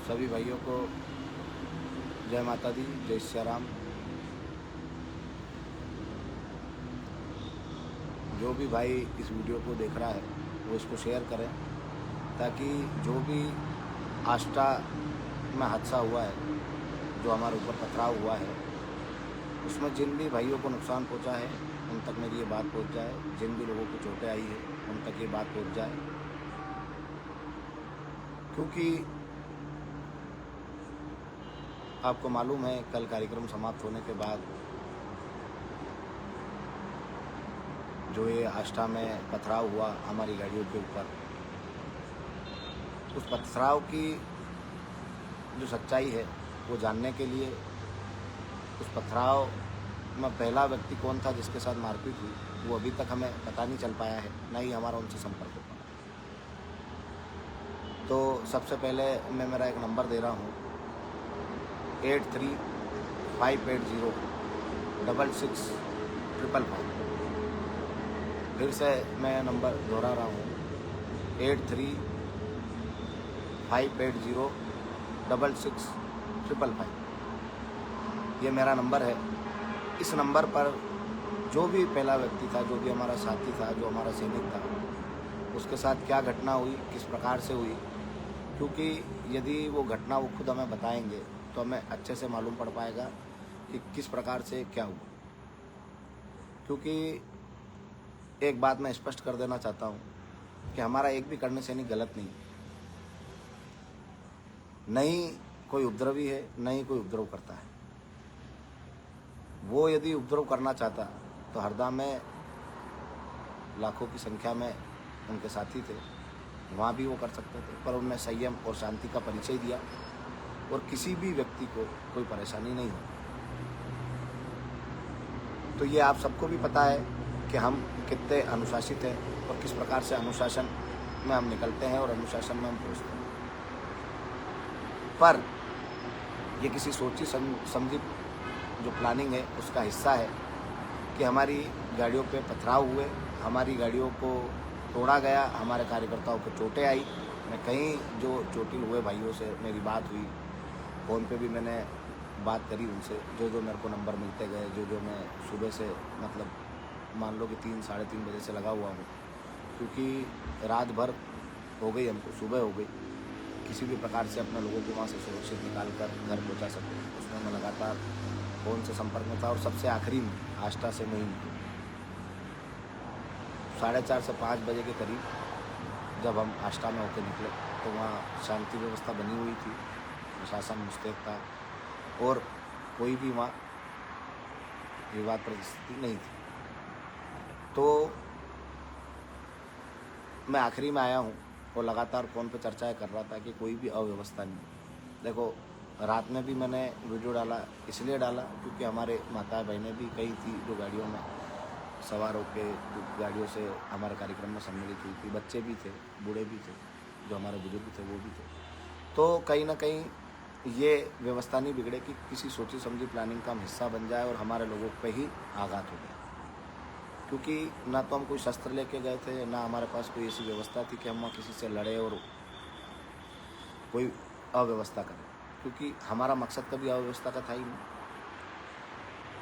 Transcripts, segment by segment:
सभी भाइयों को जय माता दी, जय श्री राम। जो भी भाई इस वीडियो को देख रहा है वो इसको शेयर करें, ताकि जो भी आष्टा में हादसा हुआ है, जो हमारे ऊपर पथराव हुआ है, उसमें जिन भी भाइयों को नुकसान पहुंचा है उन तक मेरी ये बात पहुंच जाए। जिन भी लोगों को चोटें आई है उन तक ये बात पहुंच जाए, क्योंकि आपको मालूम है कल कार्यक्रम समाप्त होने के बाद जो ये आष्टा में पथराव हुआ हमारी गाड़ियों के ऊपर, उस पथराव की जो सच्चाई है वो जानने के लिए, उस पथराव में पहला व्यक्ति कौन था जिसके साथ मारपीट हुई, वो अभी तक हमें पता नहीं चल पाया है, न ही हमारा उनसे संपर्क हो पाया। तो सबसे पहले मैं मेरा एक नंबर दे रहा हूँ 8358066555। फिर से मैं नंबर दोहरा रहा हूँ 8358066555। ये मेरा नंबर है। इस नंबर पर जो भी पहला व्यक्ति था, जो भी हमारा साथी था, जो हमारा सैनिक था, उसके साथ क्या घटना हुई, किस प्रकार से हुई, क्योंकि यदि वो घटना वो खुद हमें बताएंगे तो हमें अच्छे से मालूम पड़ पाएगा कि किस प्रकार से क्या हुआ। क्योंकि एक बात मैं स्पष्ट कर देना चाहता हूँ कि हमारा एक भी करने सैनिक गलत नहीं, नहीं कोई उपद्रवी है, नहीं कोई उपद्रव करता है। वो यदि उपद्रव करना चाहता तो हरदा में लाखों की संख्या में उनके साथी थे, वहाँ भी वो कर सकते थे, पर उन्होंने संयम और शांति का परिचय दिया और किसी भी व्यक्ति को कोई परेशानी नहीं हुई। तो ये आप सबको भी पता है कि हम कितने अनुशासित हैं और किस प्रकार से अनुशासन में हम निकलते हैं और अनुशासन में हम पहुँचते हैं। पर ये किसी सोची समझी जो प्लानिंग है उसका हिस्सा है कि हमारी गाड़ियों पे पथराव हुए, हमारी गाड़ियों को तोड़ा गया, हमारे कार्यकर्ताओं को चोटें आई। मैं कहीं जो चोटिल हुए भाइयों से मेरी बात हुई, फ़ोन पे भी मैंने बात करी उनसे, जो मेरे को नंबर मिलते गए, जो मैं सुबह से मतलब मान लो कि 3-3:30 बजे से लगा हुआ हूँ, क्योंकि रात भर हो गई हमको, सुबह हो गई, किसी भी प्रकार से अपने लोगों को वहाँ से सुरक्षित निकाल कर घर पहुँचा सके, उसमें मैं लगातार फ़ोन से संपर्क में था। और सबसे आखिरी में आष्टा से मैं 4:30 से 5 बजे के करीब जब हम आष्टा में होकर निकले तो वहाँ शांति व्यवस्था बनी हुई थी, प्रशासन मुस्तैद था और कोई भी वहाँ विवाद परिस्थिति नहीं थी। तो मैं आखिरी में आया हूँ और लगातार फ़ोन पे चर्चाएं कर रहा था कि कोई भी अव्यवस्था नहीं। देखो, रात में भी मैंने वीडियो डाला, इसलिए डाला क्योंकि हमारे माता बहनें भी कई थी जो गाड़ियों में सवार होकर गाड़ियों से हमारे कार्यक्रम में सम्मिलित हुई थी। बच्चे भी थे, बूढ़े भी थे, जो हमारे बुजुर्ग थे वो भी थे। तो कहीं ना कहीं ये व्यवस्था नहीं बिगड़े कि किसी सोची समझी प्लानिंग का हम हिस्सा बन जाए और हमारे लोगों पे ही आघात हो गया। क्योंकि ना तो हम कोई शस्त्र लेके गए थे, ना हमारे पास कोई ऐसी व्यवस्था थी कि हम वहाँ किसी से लड़े और कोई अव्यवस्था करें, क्योंकि हमारा मकसद कभी अव्यवस्था का था ही नहीं।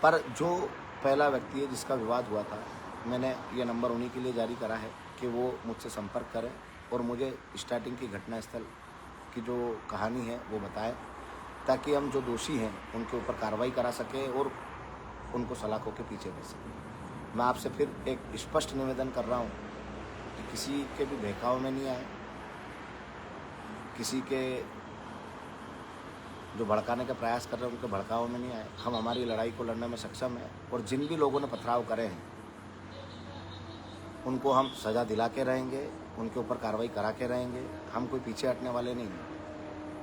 पर जो पहला व्यक्ति है जिसका विवाद हुआ था, मैंने ये नंबर उन्हीं के लिए जारी करा है कि वो मुझसे संपर्क करें और मुझे स्टार्टिंग की घटनास्थल की जो कहानी है वो बताएं, ताकि हम जो दोषी हैं उनके ऊपर कार्रवाई करा सकें और उनको सलाखों के पीछे भेज सकें। मैं आपसे फिर एक स्पष्ट निवेदन कर रहा हूँ कि किसी के भी बहकाव में नहीं आए, किसी के जो भड़काने का प्रयास कर रहे हैं उनके भड़काव में नहीं आए। हम हमारी लड़ाई को लड़ने में सक्षम हैं और जिन भी लोगों ने पथराव करे हैं उनको हम सज़ा दिला के रहेंगे, उनके ऊपर कार्रवाई करा के रहेंगे। हम कोई पीछे हटने वाले नहीं हैं।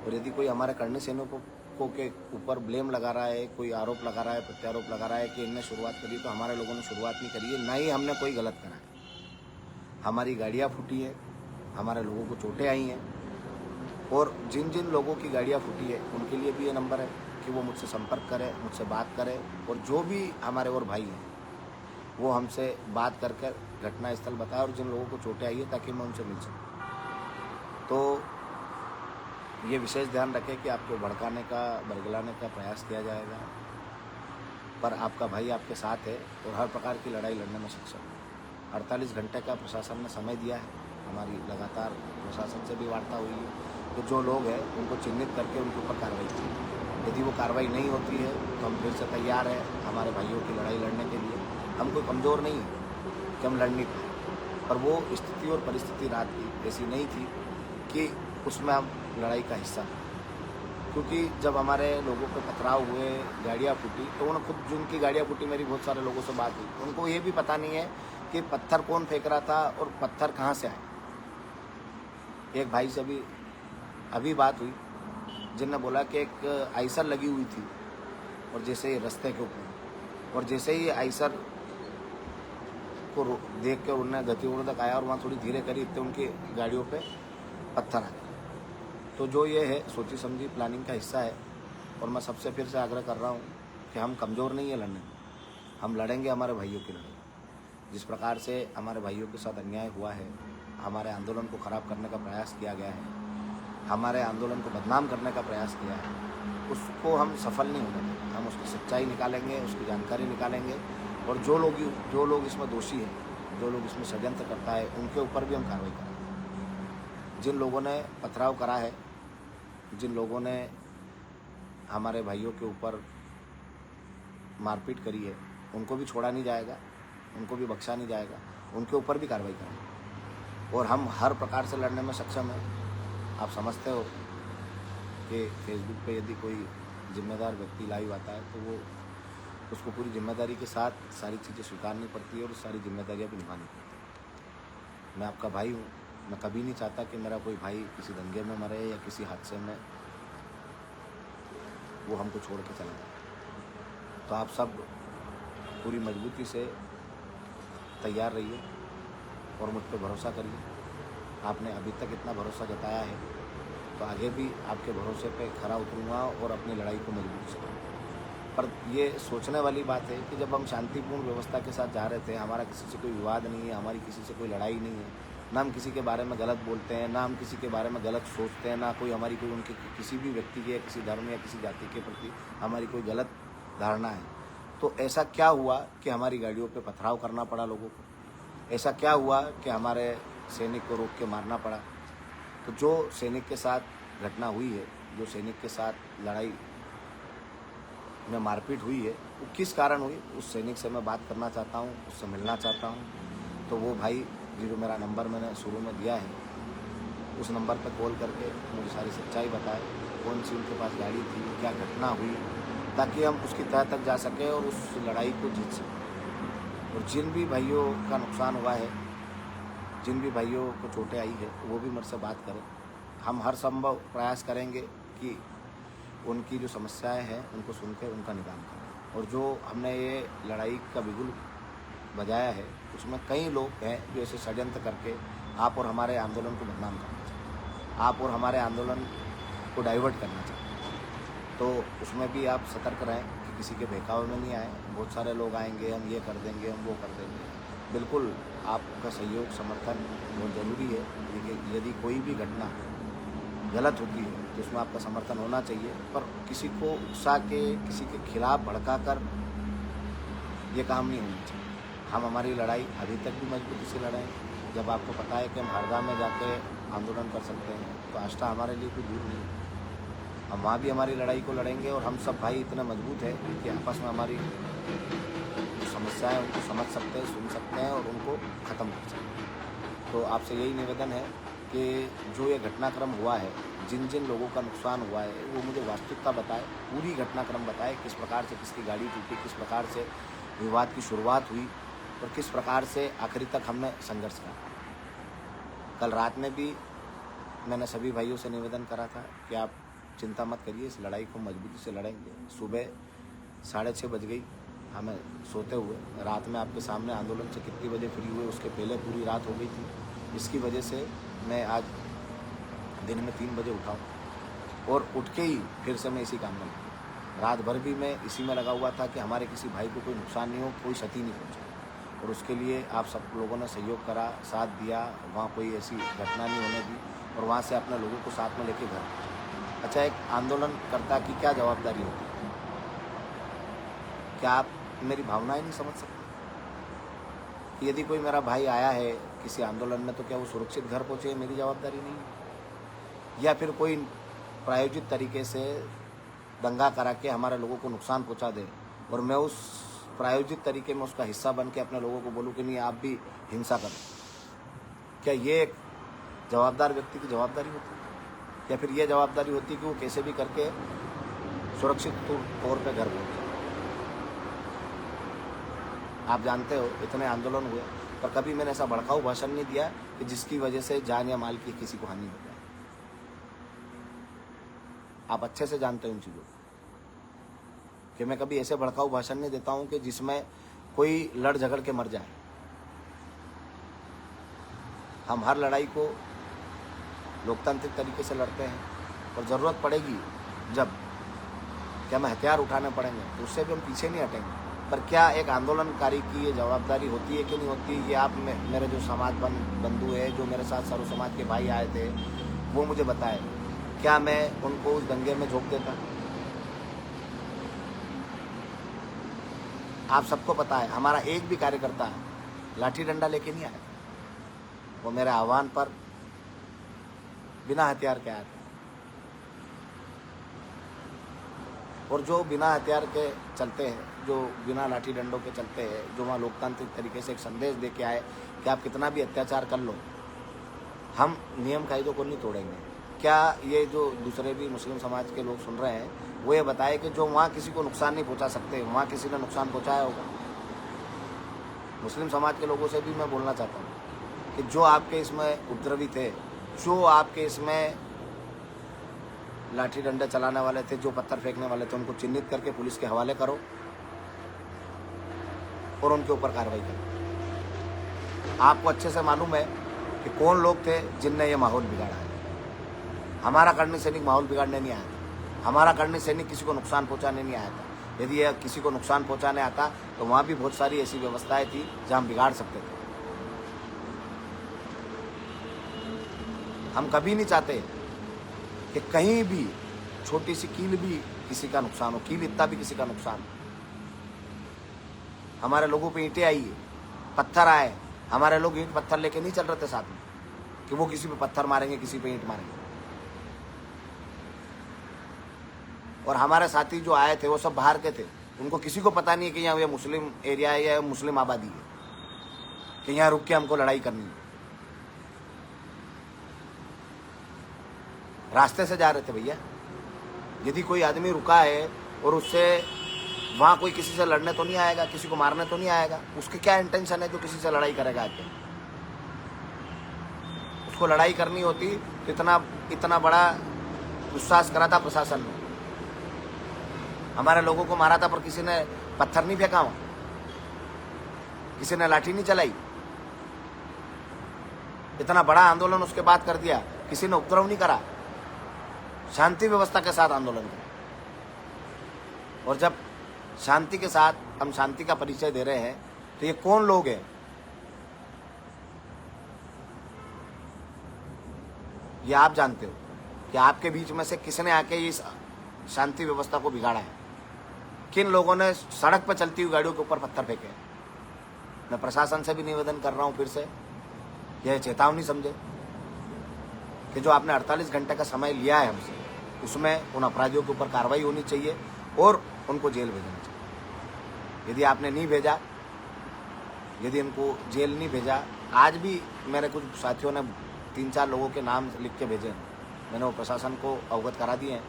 और यदि कोई हमारे करने सैनिकों के ऊपर ब्लेम लगा रहा है, कोई आरोप लगा रहा है, प्रत्यारोप लगा रहा है कि इनने शुरुआत करी, तो हमारे लोगों ने शुरुआत नहीं करी है, ना ही हमने कोई गलत करा है। हमारी गाड़ियाँ फूटी हैं, हमारे लोगों को चोटें आई हैं और जिन जिन लोगों की गाड़ियाँ फूटी है उनके लिए भी ये नंबर है कि वो मुझसे संपर्क करें, मुझसे बात करें और जो भी हमारे और भाई हैं वो हमसे बात कर घटना स्थल बताएं और जिन लोगों को चोटें आई है ताकि मैं उनसे मिल सकूँ। तो ये विशेष ध्यान रखें कि आपको भड़काने का, बरगलाने का प्रयास किया जाएगा, पर आपका भाई आपके साथ है और हर प्रकार की लड़ाई लड़ने में सक्षम है। 48 घंटे का प्रशासन ने समय दिया है, हमारी लगातार प्रशासन से भी वार्ता हुई है, तो जो लोग हैं उनको चिन्हित करके उनके ऊपर कार्रवाई की। यदि वो कार्रवाई नहीं होती है तो हम फिर से तैयार हैं हमारे भाइयों की लड़ाई लड़ने के लिए। हम कोई कमज़ोर नहीं है कि हम लड़ नहीं पाए, पर वो स्थिति और परिस्थिति रात की ऐसी नहीं थी कि उसमें हम लड़ाई का हिस्सा, क्योंकि जब हमारे लोगों पे पथराव हुए, गाड़ियाँ फूटी, तो उन्होंने खुद जिनकी गाड़ियाँ फूटी, मेरी बहुत सारे लोगों से बात हुई, उनको ये भी पता नहीं है कि पत्थर कौन फेंक रहा था और पत्थर कहाँ से आए। एक भाई से अभी बात हुई जिनने बोला कि एक आइसर लगी हुई थी और जैसे ही रास्ते के ऊपर, और जैसे ही आइसर को देख कर उन्हें गतिरोधक आया और वहाँ थोड़ी धीरे करी तो उनकी गाड़ियों पे पत्थर आ गए। तो जो ये है सोची समझी प्लानिंग का हिस्सा है, और मैं सबसे फिर से आग्रह कर रहा हूँ कि हम कमज़ोर नहीं है लड़ने में, हम लड़ेंगे हमारे भाइयों की लड़ाई। जिस प्रकार से हमारे भाइयों के साथ अन्याय हुआ है, हमारे आंदोलन को ख़राब करने का प्रयास किया गया है, हमारे आंदोलन को बदनाम करने का प्रयास किया है, उसको हम सफल नहीं होने देंगे। हम उसकी सच्चाई निकालेंगे, उसकी जानकारी निकालेंगे, और जो लोग इसमें दोषी हैं, जो लोग इसमें षड्यंत्र करता है, उनके ऊपर भी हम कार्रवाई करेंगे। जिन लोगों ने पथराव करा है, जिन लोगों ने हमारे भाइयों के ऊपर मारपीट करी है, उनको भी छोड़ा नहीं जाएगा, उनको भी बख्शा नहीं जाएगा, उनके ऊपर भी कार्रवाई करेंगे। और हम हर प्रकार से लड़ने में सक्षम हैं। आप समझते हो कि फेसबुक पे यदि कोई जिम्मेदार व्यक्ति लाइव आता है तो वो उसको पूरी जिम्मेदारी के साथ सारी चीज़ें स्वीकारनी पड़ती है और सारी जिम्मेदारियाँ भी निभानी पड़ती है। मैं आपका भाई हूँ, मैं कभी नहीं चाहता कि मेरा कोई भाई किसी दंगे में मरे या किसी हादसे में वो हमको छोड़ के चला जाए। तो आप सब पूरी मजबूती से तैयार रहिए और मुझ पर भरोसा करिए। आपने अभी तक इतना भरोसा जताया है तो आगे भी आपके भरोसे पे खरा उतरूँगा और अपनी लड़ाई को मजबूत से करूँगा। पर ये सोचने वाली बात है कि जब हम शांतिपूर्ण व्यवस्था के साथ जा रहे थे, हमारा किसी से कोई विवाद नहीं है, हमारी किसी से कोई लड़ाई नहीं है, ना हम किसी के बारे में गलत बोलते हैं, ना हम किसी के बारे में गलत सोचते हैं, ना कोई हमारी कोई उनके किसी भी व्यक्ति के, किसी धर्म या किसी जाति के प्रति हमारी कोई गलत धारणा है, तो ऐसा क्या हुआ कि हमारी गाड़ियों पे पथराव करना पड़ा लोगों को? ऐसा क्या हुआ कि हमारे सैनिक को रोक के मारना पड़ा? तो जो सैनिक के साथ घटना हुई है, जो सैनिक के साथ लड़ाई में मारपीट हुई है, वो किस कारण हुई, उस सैनिक से मैं बात करना चाहता हूँ, उससे मिलना चाहता हूँ। तो वो भाई जो मेरा नंबर मैंने शुरू में दिया है, उस नंबर पर कॉल करके मुझे सारी सच्चाई बताए, कौन सी उनके पास गाड़ी थी, क्या घटना हुई, ताकि हम उसकी तह तक जा सकें और उस लड़ाई को जीत सकें। और जिन भी भाइयों का नुकसान हुआ है, जिन भी भाइयों को चोटें आई है, वो भी मेरे से बात करें। हम हर संभव प्रयास करेंगे कि उनकी जो समस्याएं हैं उनको सुन के उनका निदान करें। और जो हमने ये लड़ाई का बिगुल बजाया है, उसमें कई लोग हैं जो ऐसे षड्यंत्र करके आप और हमारे आंदोलन को बदनाम करना चाहते हैं, आप और हमारे आंदोलन को डाइवर्ट करना चाहते हैं। तो उसमें भी आप सतर्क रहें कि किसी के बहकावे में नहीं आए। बहुत सारे लोग आएंगे, हम ये कर देंगे, हम वो कर देंगे। बिल्कुल आपका सहयोग, समर्थन बहुत ज़रूरी है। यदि कोई भी घटना गलत होती है तो उसमें आपका समर्थन होना चाहिए, पर किसी को उकसा के, किसी के खिलाफ भड़का कर ये काम नहीं होना चाहिए। हम हमारी लड़ाई अभी तक भी मजबूती से लड़ें। जब आपको पता है कि हम हरदा में जाके आंदोलन कर सकते हैं, तो आष्टा हमारे लिए कोई दूर नहीं है। हम वहाँ भी हमारी लड़ाई को लड़ेंगे और हम सब भाई इतने मजबूत हैं कि आपस में हमारी जो समस्याएं उनको समझ सकते हैं, सुन सकते हैं और उनको ख़त्म कर सकते हैं। तो आपसे यही निवेदन है कि जो ये घटनाक्रम हुआ है, जिन जिन लोगों का नुकसान हुआ है, वो मुझे वास्तविकता बताए, पूरी घटनाक्रम बताए, किस प्रकार से किसकी गाड़ी टूटी, किस प्रकार से विवाद की शुरुआत हुई और किस प्रकार से आखिरी तक हमने संघर्ष करा। कल रात में भी मैंने सभी भाइयों से निवेदन करा था कि आप चिंता मत करिए, इस लड़ाई को मजबूती से लड़ेंगे। सुबह 6:30 बज गई हमें सोते हुए। रात में आपके सामने आंदोलन से कितनी बजे फ्री हुए, उसके पहले पूरी रात हो गई थी। इसकी वजह से मैं आज दिन में 3 बजे उठा हूँ और उठ के ही फिर से मैं इसी काम में लगा। रात भर भी मैं इसी में लगा हुआ था कि हमारे किसी भाई को कोई नुकसान नहीं हो, कोई क्षति नहीं पहुँचे। और उसके लिए आप सब लोगों ने सहयोग करा, साथ दिया, वहाँ कोई ऐसी घटना नहीं होने दी और वहाँ से अपने लोगों को साथ में लेके घर। अच्छा, एक आंदोलनकर्ता की क्या जवाबदारी होती है? क्या आप मेरी भावनाएं नहीं समझ सकते? कि यदि कोई मेरा भाई आया है किसी आंदोलन में, तो क्या वो सुरक्षित घर पहुंचे, ये मेरी जवाबदारी नहीं है? या फिर कोई प्रायोजित तरीके से दंगा करा के हमारे लोगों को नुकसान पहुंचा दे और मैं उस प्रायोजित तरीके में उसका हिस्सा बन के अपने लोगों को बोलूं कि नहीं आप भी हिंसा करें, क्या ये एक जवाबदार व्यक्ति की जवाबदारी होती है? या फिर ये जवाबदारी होती है कि वो कैसे भी करके सुरक्षित तौर पे घर पहुंचे? आप जानते हो इतने आंदोलन हुए, पर कभी मैंने ऐसा भड़काऊ भाषण नहीं दिया कि जिसकी वजह से जान या माल की किसी को हानि हो जाए। आप अच्छे से जानते हो उन चीज़ों को कि मैं कभी ऐसे भड़काऊ भाषण नहीं देता हूं कि जिसमें कोई लड़ झगड़ के मर जाए। हम हर लड़ाई को लोकतांत्रिक तरीके से लड़ते हैं, और ज़रूरत पड़ेगी जब क्या हमें हथियार उठाने पड़ेंगे तो उससे भी हम पीछे नहीं हटेंगे। पर क्या एक आंदोलनकारी की ये जवाबदारी होती है कि नहीं होती, ये आप मेरे जो समाज बंधु है, जो मेरे साथ सर्व समाज के भाई आए थे, वो मुझे बताए, क्या मैं उनको उस दंगे में झोंक देता? आप सबको पता है हमारा एक भी कार्यकर्ता लाठी डंडा लेके नहीं आया, वो मेरे आह्वान पर बिना हथियार के आया था। और जो बिना हथियार के चलते हैं, जो बिना लाठी डंडों के चलते हैं, जो वहाँ लोकतांत्रिक तरीके से एक संदेश दे के आए कि आप कितना भी अत्याचार कर लो, हम नियम कायदों को नहीं तोड़ेंगे। क्या ये जो दूसरे भी मुस्लिम समाज के लोग सुन रहे हैं, वो ये बताए कि जो वहाँ किसी को नुकसान नहीं पहुँचा सकते, वहाँ किसी ने नुकसान पहुँचाया होगा? मुस्लिम समाज के लोगों से भी मैं बोलना चाहता हूँ कि जो आपके इसमें उपद्रवी थे, जो आपके इसमें लाठी डंडे चलाने वाले थे, जो पत्थर फेंकने वाले थे, उनको चिन्हित करके पुलिस के हवाले करो और उनके ऊपर कार्रवाई करो। आपको अच्छे से मालूम है कि कौन लोग थे जिनने ये माहौल बिगाड़ा है। हमारा करनी सैनिक माहौल बिगाड़ने नहीं आया था, हमारा करनी सैनिक किसी को नुकसान पहुंचाने नहीं आया था। यदि यह किसी को नुकसान पहुंचाने आता तो वहाँ भी बहुत सारी ऐसी व्यवस्थाएं थी जहाँ हम बिगाड़ सकते थे। हम कभी नहीं चाहते कि कहीं भी छोटी सी कील भी किसी का नुकसान हो, कील इतना भी किसी का नुकसान हो। हमारे लोगों पे ईंटें आई है, पत्थर आए, हमारे लोग ईंट पत्थर लेके नहीं चल रहे थे साथ में कि वो किसी पे पत्थर मारेंगे, किसी पे ईंट मारेंगे। और हमारे साथी जो आए थे वो सब बाहर के थे, उनको किसी को पता नहीं है कि यहाँ ये मुस्लिम एरिया है या मुस्लिम आबादी है, कि यहाँ रुक के हमको लड़ाई करनी है। रास्ते से जा रहे थे भैया। यदि कोई आदमी रुका है और उससे वहाँ कोई किसी से लड़ने तो नहीं आएगा, किसी को मारने तो नहीं आएगा, उसके क्या इंटेंशन है जो किसी से लड़ाई करेगा आके? उसको लड़ाई करनी होती तो इतना बड़ा दुस्साहस करा था प्रशासन ने, हमारे लोगों को मारा था, पर किसी ने पत्थर नहीं फेंका वहाँ, किसी ने लाठी नहीं चलाई। इतना बड़ा आंदोलन उसके बाद कर दिया, किसी ने उपद्रव नहीं करा, शांति व्यवस्था के साथ आंदोलन करा। और जब शांति के साथ हम शांति का परिचय दे रहे हैं तो ये कौन लोग हैं? ये आप जानते हो कि आपके बीच में से किसने आके इस शांति व्यवस्था को बिगाड़ा है, किन लोगों ने सड़क पर चलती हुई गाड़ियों के ऊपर पत्थर फेंके। मैं प्रशासन से भी निवेदन कर रहा हूं, फिर से यह चेतावनी समझे कि जो आपने 48 घंटे का समय लिया है हमसे, उसमें उन अपराधियों के ऊपर कार्रवाई होनी चाहिए और उनको जेल भेजना चाहिए। यदि आपने नहीं भेजा, यदि इनको जेल नहीं भेजा, आज भी मेरे कुछ साथियों ने 3-4 लोगों के नाम लिख के भेजे, मैंने वो प्रशासन को अवगत करा दिए हैं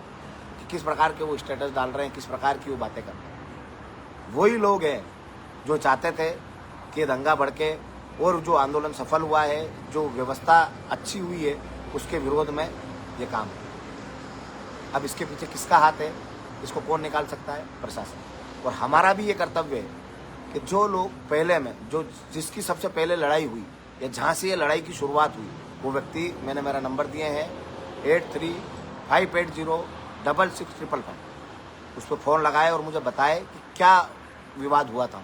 कि किस प्रकार के वो स्टेटस डाल रहे हैं, किस प्रकार की वो बातें कर रहे हैं। वही लोग हैं जो चाहते थे कि दंगा भड़के और जो आंदोलन सफल हुआ है, जो व्यवस्था अच्छी हुई है, उसके विरोध में ये काम है। अब इसके पीछे किसका हाथ है, इसको कौन निकाल सकता है? प्रशासन। और हमारा भी ये कर्तव्य है कि जो लोग पहले में, जो जिसकी सबसे पहले लड़ाई हुई या जहाँ से ये लड़ाई की शुरुआत हुई, वो व्यक्ति, मैंने मेरा नंबर दिए हैं 83-580-6655, उस पर फ़ोन लगाए और मुझे बताए कि क्या विवाद हुआ था,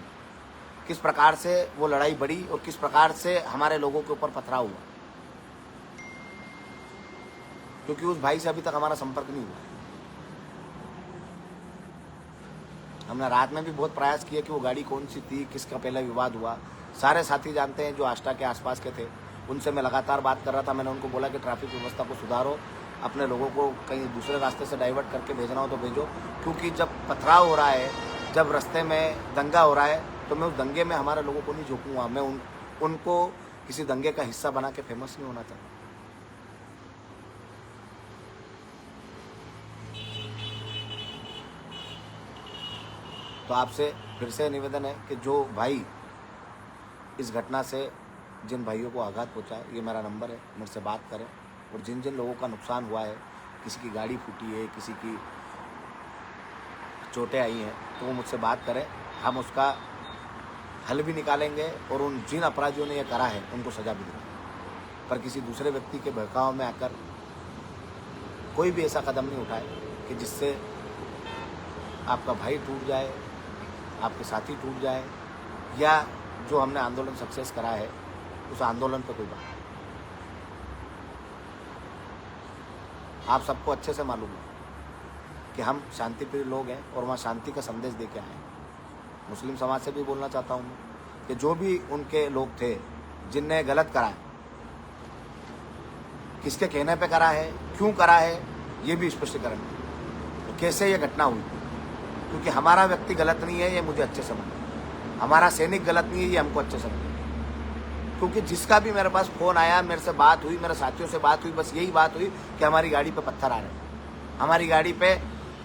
किस प्रकार से वो लड़ाई बढ़ी और किस प्रकार से हमारे लोगों के ऊपर पथराव हुआ। क्योंकि उस भाई से अभी तक हमारा संपर्क नहीं हुआ। हमने रात में भी बहुत प्रयास किया कि वो गाड़ी कौन सी थी, किसका पहला विवाद हुआ। सारे साथी जानते हैं जो आष्टा के आसपास के थे, उनसे मैं लगातार बात कर रहा था। मैंने उनको बोला कि ट्रैफिक व्यवस्था को सुधारो, अपने लोगों को कहीं दूसरे रास्ते से डाइवर्ट करके भेजना हो तो भेजो, क्योंकि जब पथराव हो रहा है, जब रास्ते में दंगा हो रहा है, तो मैं उस दंगे में हमारे लोगों को नहीं झोंकूंगा। मैं उनको किसी दंगे का हिस्सा बना के फेमस नहीं होना चाहता। तो आपसे फिर से निवेदन है कि जो भाई इस घटना से जिन भाइयों को आघात पहुंचा है, ये मेरा नंबर है, मेरे से बात करें। और जिन जिन लोगों का नुकसान हुआ है, किसी की गाड़ी फूटी है, किसी की चोटें आई हैं, तो वो मुझसे बात करें। हम उसका हल भी निकालेंगे और उन जिन अपराधियों ने ये करा है उनको सजा भी देंगे। पर किसी दूसरे व्यक्ति के बहकाव में आकर कोई भी ऐसा कदम नहीं उठाए कि जिससे आपका भाई टूट जाए, आपके साथी टूट जाए, या जो हमने आंदोलन सक्सेस करा है उस आंदोलन पर कोई बात। आप सबको अच्छे से मालूम है कि हम शांतिप्रिय लोग हैं और वहाँ शांति का संदेश दे के आए हैं। मुस्लिम समाज से भी बोलना चाहता हूँ कि जो भी उनके लोग थे जिनने गलत करा है, किसके कहने पे करा है, क्यों करा है, ये भी स्पष्टीकरण है। तो कैसे ये घटना हुई, क्योंकि हमारा व्यक्ति गलत नहीं है, ये मुझे अच्छे से मालूम। हमारा सैनिक गलत नहीं है, ये हमको अच्छे से मालूम। क्योंकि जिसका भी मेरे पास फ़ोन आया, मेरे से बात हुई, मेरे साथियों से बात हुई, बस यही बात हुई कि हमारी गाड़ी पे पत्थर आ रहे हैं, हमारी गाड़ी पे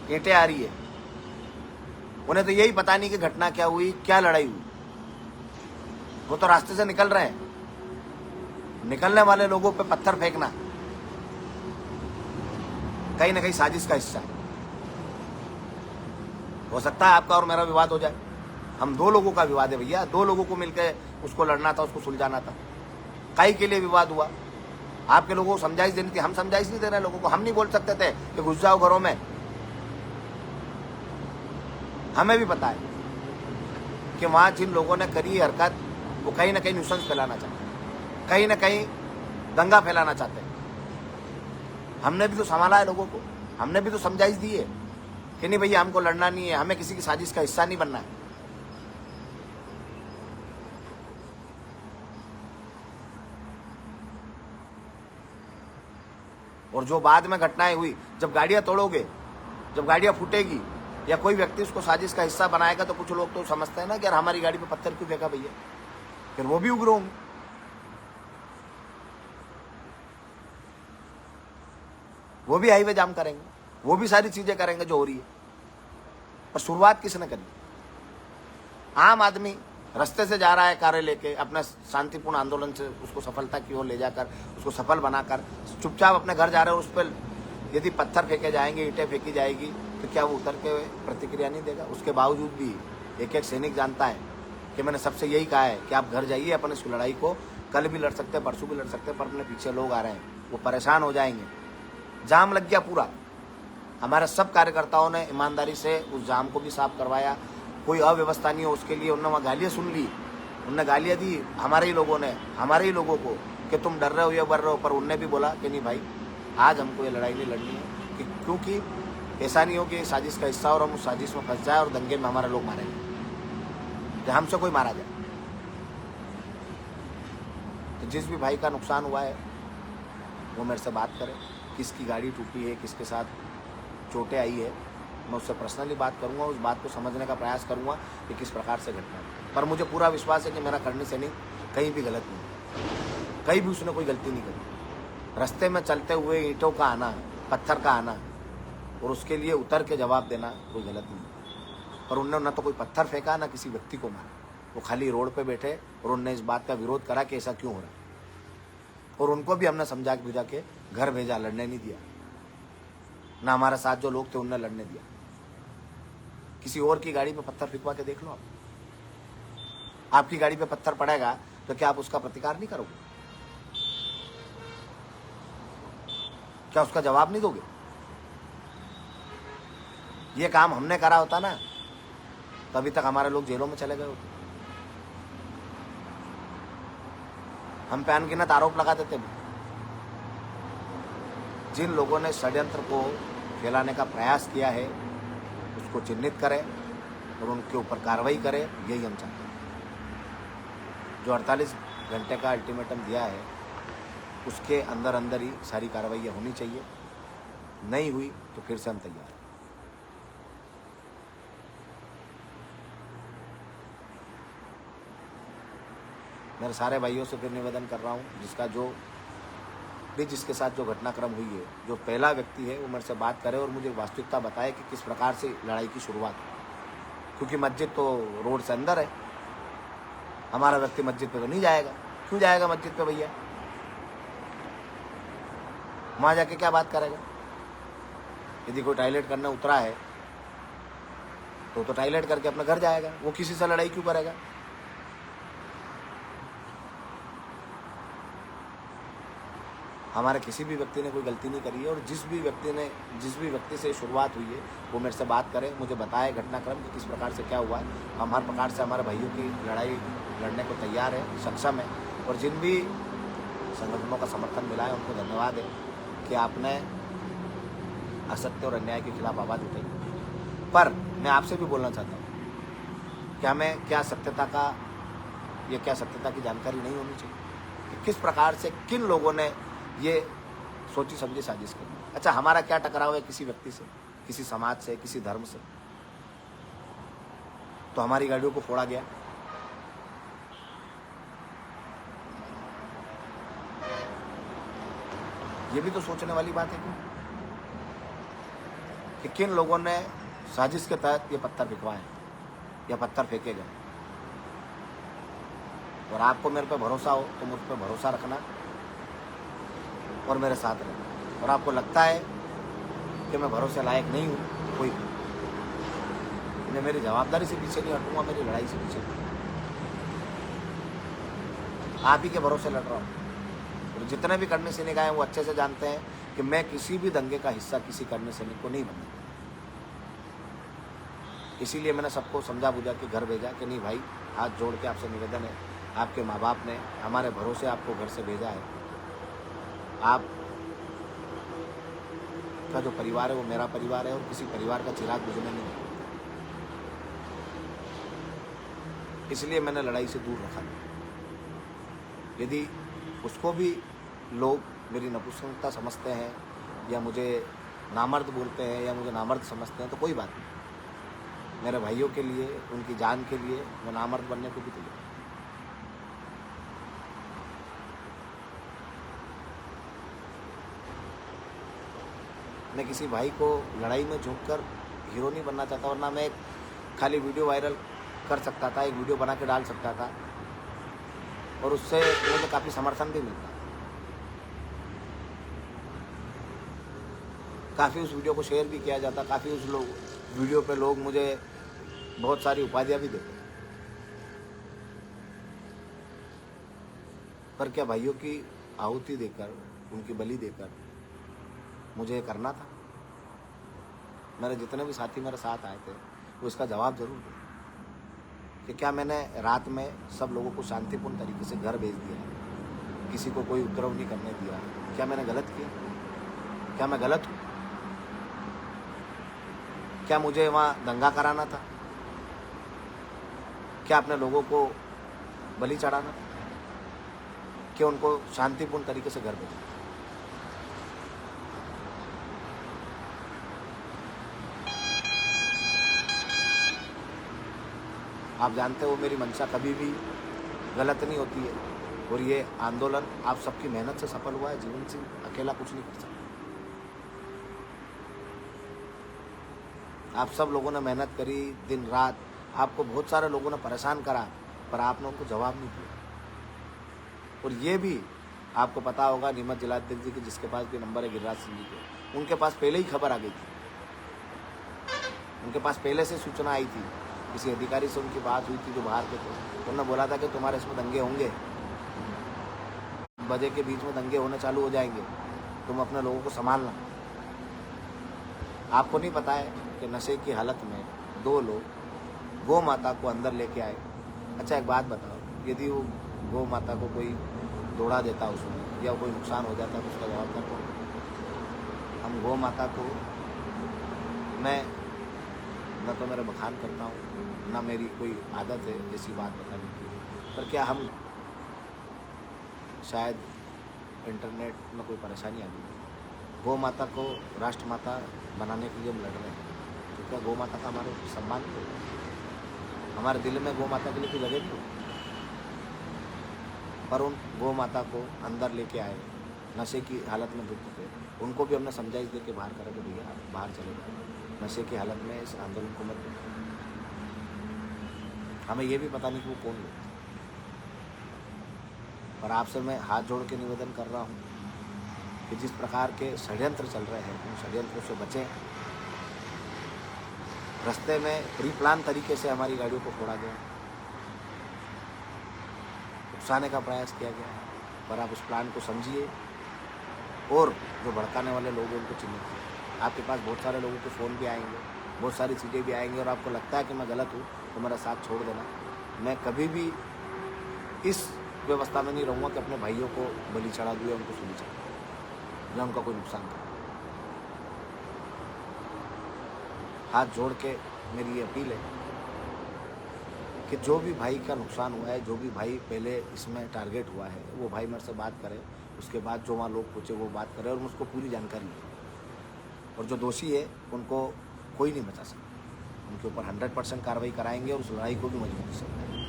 ईंटें आ रही है। उन्हें तो यही पता नहीं कि घटना क्या हुई, क्या लड़ाई हुई। वो तो रास्ते से निकल रहे हैं। निकलने वाले लोगों पे पत्थर फेंकना कहीं ना कहीं साजिश का हिस्सा है। हो सकता है आपका और मेरा विवाद हो जाए। हम दो लोगों का विवाद है भैया, दो लोगों को मिलकर उसको लड़ना था, उसको सुलझाना था। काई के लिए विवाद हुआ? आपके लोगों को समझाइश देनी थी, हम समझाइश नहीं दे रहे लोगों को। हम नहीं बोल सकते थे कि घुस जाओ घरों में। हमें भी पता है कि वहां जिन लोगों ने करी हरकत, वो कहीं ना कहीं न्यूसेंस फैलाना चाहते हैं, कहीं ना कहीं दंगा फैलाना चाहते हैं। हमने भी तो संभाला है लोगों को, हमने भी तो समझाइश दी है कि नहीं भैया हमको लड़ना नहीं है, हमें किसी की साजिश का हिस्सा नहीं बनना है। और जो बाद में घटनाएं हुई, जब गाड़ियां तोड़ोगे, जब गाड़ियां फूटेगी या कोई व्यक्ति उसको साजिश का हिस्सा बनाएगा, तो कुछ लोग तो समझते हैं ना कि यार हमारी गाड़ी पे पत्थर क्यों फेंका भैया, फिर वो भी उग्र होंगे। वो भी हाईवे जाम करेंगे, वो भी सारी चीजें करेंगे जो हो रही है। पर शुरुआत किसने करी? आम आदमी रास्ते से जा रहा है कारें लेके, अपने शांतिपूर्ण आंदोलन से उसको सफलता की ओर ले जाकर, उसको सफल बनाकर चुपचाप अपने घर जा रहे हो। उस पर यदि पत्थर फेंके जाएंगे, ईंटें फेंकी जाएगी, तो क्या वो उतर के प्रतिक्रिया नहीं देगा? उसके बावजूद भी एक एक सैनिक जानता है कि मैंने सबसे यही कहा है कि आप घर जाइए, अपने इस लड़ाई को कल भी लड़ सकते हैं, परसों भी लड़ सकते हैं, पर अपने पीछे लोग आ रहे हैं, वो परेशान हो जाएंगे। जाम लग गया पूरा। हमारे सब कार्यकर्ताओं ने ईमानदारी से उस जाम को भी साफ करवाया। कोई अव्यवस्था नहीं हो उसके लिए। उन्होंने वहाँ गालियाँ सुन ली, उनने गालियाँ दी हमारे ही लोगों ने, हमारे ही लोगों को, कि तुम डर रहे हो या बढ़ रहे हो। पर उनने भी बोला कि नहीं भाई, आज हमको ये लड़ाई नहीं लड़नी है, क्योंकि ऐसा नहीं हो कि साजिश का हिस्सा और हम उस साजिश में फंस जाए और दंगे में हमारे लोग मारेंगे, कि हमसे कोई मारा जाए। तो जिस भी भाई का नुकसान हुआ है वो मेरे से बात करे, किसकी गाड़ी टूटी है, किसके साथ चोटें आई है, मैं उससे पर्सनली बात करूंगा, उस बात को समझने का प्रयास करूंगा कि किस प्रकार से घटना है। पर मुझे पूरा विश्वास है कि मेरा करनी सैनिक कहीं भी गलत नहीं, कहीं भी उसने कोई गलती नहीं करी। रास्ते में चलते हुए ईंटों का आना, पत्थर का आना और उसके लिए उतर के जवाब देना कोई गलत नहीं। पर उनने न तो कोई पत्थर फेंका, ना किसी व्यक्ति को मारा। वो खाली रोड पे बैठे और उनने इस बात का विरोध करा कि ऐसा क्यों हो रहा है। और उनको भी हमने समझा बुझा के घर भेजा, लड़ने नहीं दिया। ना हमारे साथ जो लोग थे उनने लड़ने दिया। किसी और की गाड़ी पे पत्थर फेंकवा के देख लो आप। आपकी गाड़ी पे पत्थर पड़ेगा तो क्या आप उसका प्रतिकार नहीं करोगे? क्या उसका जवाब नहीं दोगे? ये काम हमने करा होता ना, तो अभी तक हमारे लोग जेलों में चले गए होते। हम पे अनगिनत आरोप लगा देते। जिन लोगों ने षड्यंत्र को फैलाने का प्रयास किया है उसको चिन्हित करें और उनके ऊपर कार्रवाई करें, यही हम चाहते हैं। जो 48 घंटे का अल्टीमेटम दिया है उसके अंदर अंदर ही सारी कार्रवाइयाँ होनी चाहिए। नहीं हुई तो फिर से हम तैयार हैं। मेरे सारे भाइयों से फिर निवेदन कर रहा हूँ, जिसके साथ जो घटनाक्रम हुई है, जो पहला व्यक्ति है वो मेरे से बात करे और मुझे वास्तविकता बताए कि किस प्रकार से लड़ाई की शुरुआत हुई। क्योंकि मस्जिद तो रोड से अंदर है, हमारा व्यक्ति मस्जिद पे तो नहीं जाएगा। क्यों जाएगा मस्जिद पे भैया? वहाँ जाके क्या बात करेगा? यदि कोई टॉयलेट करने उतरा है तो टॉयलेट करके अपने घर जाएगा, वो किसी से लड़ाई क्यों करेगा? हमारे किसी भी व्यक्ति ने कोई गलती नहीं करी है और जिस भी व्यक्ति से शुरुआत हुई है वो मेरे से बात करे, मुझे बताए घटनाक्रम कि किस प्रकार से क्या हुआ है। हम हर प्रकार से हमारे भाइयों की लड़ाई लड़ने को तैयार है, सक्षम है। और जिन भी संगठनों का समर्थन मिला है उनको धन्यवाद है कि आपने असत्य और अन्याय के खिलाफ आवाज़ उठाई। पर मैं आपसे भी बोलना चाहता हूँ कि हमें क्या सत्यता की जानकारी नहीं होनी चाहिए कि किस प्रकार से किन लोगों ने ये सोची समझी साजिश करी। अच्छा, हमारा क्या टकराव है किसी व्यक्ति से, किसी समाज से, किसी धर्म से? तो हमारी गाड़ियों को फोड़ा गया। ये भी तो सोचने वाली बात है कि किन लोगों ने साजिश के तहत ये पत्थर फेंकवाए या पत्थर फेंके गए। और आपको मेरे पे भरोसा हो तो मुझ पर भरोसा रखना और मेरे साथ रहना। और आपको लगता है कि मैं भरोसे लायक नहीं हूँ तो कोई नहीं, मैं मेरी जवाबदारी से पीछे नहीं हटूंगा, मेरी लड़ाई से पीछे नहीं। आप ही के भरोसे लड़ रहा हूँ। और जितने भी करने सैनिक आए हैं वो अच्छे से जानते हैं कि मैं किसी भी दंगे का हिस्सा किसी करने सैनिक को नहीं बनना। इसीलिए मैंने सबको समझा बुझा के घर भेजा कि नहीं भाई, हाथ जोड़ के आपसे निवेदन है, आपके माँ बाप ने हमारे भरोसे आपको घर से भेजा है, आप का जो परिवार है वो मेरा परिवार है और किसी परिवार का चिराग बुझने नहीं है। इसलिए मैंने लड़ाई से दूर रखा। यदि उसको भी लोग मेरी नपुंसकता समझते हैं या मुझे नामर्द बोलते हैं या मुझे नामर्द समझते हैं तो कोई बात नहीं। मेरे भाइयों के लिए, उनकी जान के लिए मैं नामर्द बनने को भी तैयार। मैं किसी भाई को लड़ाई में झोंककर हीरो नहीं बनना चाहता, वरना मैं एक खाली वीडियो वायरल कर सकता था, एक वीडियो बना के डाल सकता था और उससे मुझे काफ़ी समर्थन भी मिलता। काफ़ी उस वीडियो को शेयर भी किया जाता, काफ़ी उस वीडियो पे लोग मुझे बहुत सारी उपाधियाँ भी देते। पर क्या भाइयों की आहुति देकर, उनकी बलि देकर मुझे करना था? मेरे जितने भी साथी मेरे साथ आए थे वो इसका जवाब जरूर दें कि क्या मैंने रात में सब लोगों को शांतिपूर्ण तरीके से घर भेज दिया, किसी को कोई उपद्रव नहीं करने दिया? क्या मैंने गलत किया? क्या मैं गलत हूँ? क्या मुझे वहाँ दंगा कराना था? क्या अपने लोगों को बलि चढ़ाना था? क्या उनको शांतिपूर्ण तरीके से घर भेजना? आप जानते हो मेरी मंशा कभी भी गलत नहीं होती है और ये आंदोलन आप सबकी मेहनत से सफल हुआ है। जीवन सिंह अकेला कुछ नहीं कर सकता। आप सब लोगों ने मेहनत करी दिन रात, आपको बहुत सारे लोगों ने परेशान करा पर आपने उनको जवाब नहीं दिया। और ये भी आपको पता होगा, नीमच जिलाध्यक्ष जी के जिसके पास भी नंबर है गिरिराज सिंह जी के, उनके पास पहले ही खबर आ गई थी, उनके पास पहले से सूचना आई थी। किसी अधिकारी से उनकी बात हुई थी जो बाहर के थे, उन्होंने बोला था कि तुम्हारे इसमें दंगे होंगे, बजे के बीच में दंगे होने चालू हो जाएंगे, तुम अपने लोगों को संभालना। आपको नहीं पता है कि नशे की हालत में 2 लोग गौ माता को अंदर लेके आए। अच्छा एक बात बताओ, यदि वो गौ माता को कोई दौड़ा देता उसमें या कोई नुकसान हो जाता तो उसका जवाबदार कौन? हम गौ माता को, मैं न तो मेरा बखान करता हूँ, ना मेरी कोई आदत है ऐसी बात बताने की, पर क्या हम शायद इंटरनेट में कोई परेशानी आ गई। गौ माता को राष्ट्र माता बनाने के लिए हम लड़ रहे हैं, तो क्या गौ माता का हमारे सम्मान नहीं होगा? हमारे दिल में गौ माता के लिए कोई जगह नहीं होगी? पर उन गौ माता को अंदर लेके आए, नशे की हालत में डूब चुके, उनको भी हमने समझाइश दे के बाहर करा कि भैया आप बाहर चले जाओ, नशे की हालत में इस आंदोलन को मत देखो। हमें ये भी पता नहीं कि वो कौन लोग, पर आपसे मैं हाथ जोड़ के निवेदन कर रहा हूँ कि जिस प्रकार के षड्यंत्र चल रहे हैं उन षड्यंत्रों से बचें। रास्ते में प्री प्लान तरीके से हमारी गाड़ियों को फोड़ा गया, उकसाने का प्रयास किया गया है, पर आप उस प्लान को समझिए और जो भड़काने वाले लोग हैं उनको चिन्हित। आपके पास बहुत सारे लोगों के फ़ोन भी आएंगे, बहुत सारी चीज़ें भी आएंगी, और आपको लगता है कि मैं गलत हूँ तो मेरा साथ छोड़ देना। मैं कभी भी इस व्यवस्था में नहीं रहूँगा कि अपने भाइयों को बलि चढ़ा दूँ या उनको सूली चढ़ा दूँ या उनका कोई नुकसान करूँ। हाथ जोड़ के मेरी ये अपील है कि जो भी भाई का नुकसान हुआ है, जो भी भाई पहले इसमें टारगेट हुआ है, वो भाई मेरे से बात करे, उसके बाद जो वहाँ लोग पूछे वो बात करे और मुझको पूरी जानकारी है। और जो दोषी है उनको कोई नहीं बचा सकता, उनके ऊपर 100% कार्रवाई कराएंगे और उस लड़ाई को भी मजबूती से करेंगे।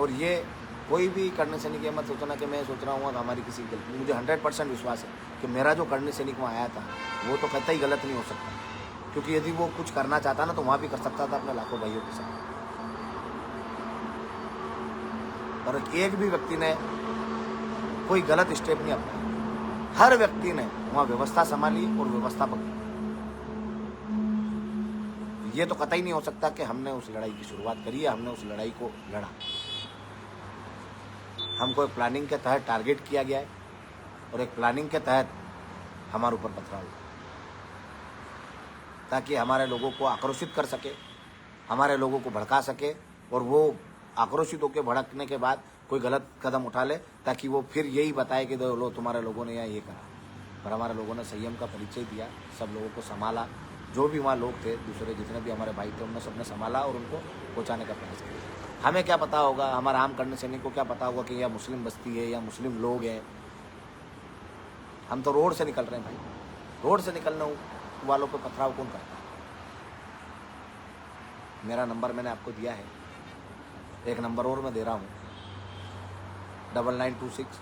और ये कोई भी करने से नहीं कि मत सोचना कि मैं सोच रहा हूँ कि हमारी किसी गलती, मुझे 100% विश्वास है कि मेरा जो करने सैनिक वहाँ आया था वो तो कतई गलत नहीं हो सकता, क्योंकि यदि वो कुछ करना चाहता ना तो वहाँ भी कर सकता था अपने लाखों भाइयों के साथ। और एक भी व्यक्ति ने कोई गलत स्टेप नहीं अपनाया, हर व्यक्ति ने वहाँ व्यवस्था संभाली और व्यवस्था पकड़ी। ये तो कतई नहीं हो सकता कि हमने उस लड़ाई की शुरुआत करी है, हमने उस लड़ाई को लड़ा। हमको एक प्लानिंग के तहत टारगेट किया गया है और एक प्लानिंग के तहत हमारे ऊपर पथराव हुआ, ताकि हमारे लोगों को आक्रोशित कर सके, हमारे लोगों को भड़का सके, और वो आक्रोशित होकर भड़कने के बाद कोई गलत कदम उठा ले, ताकि वो फिर यही बताए कि लो तुम्हारे लोगों ने यहाँ ये करा। पर हमारे लोगों ने संयम का परिचय दिया, सब लोगों को संभाला, जो भी वहाँ लोग थे, दूसरे जितने भी हमारे भाई थे, उनने सबने संभाला और उनको पहुँचाने का प्रयास किया। हमें क्या पता होगा, हमारा आम करने सैनिक को क्या पता होगा कि यह मुस्लिम बस्ती है या मुस्लिम लोग हैं। हम तो रोड से निकल रहे हैं भाई, रोड से निकलने वालों पर पथराव कौन करता है? मेरा नंबर मैंने आपको दिया है, एक नंबर और मैं दे रहा हूँ, 9926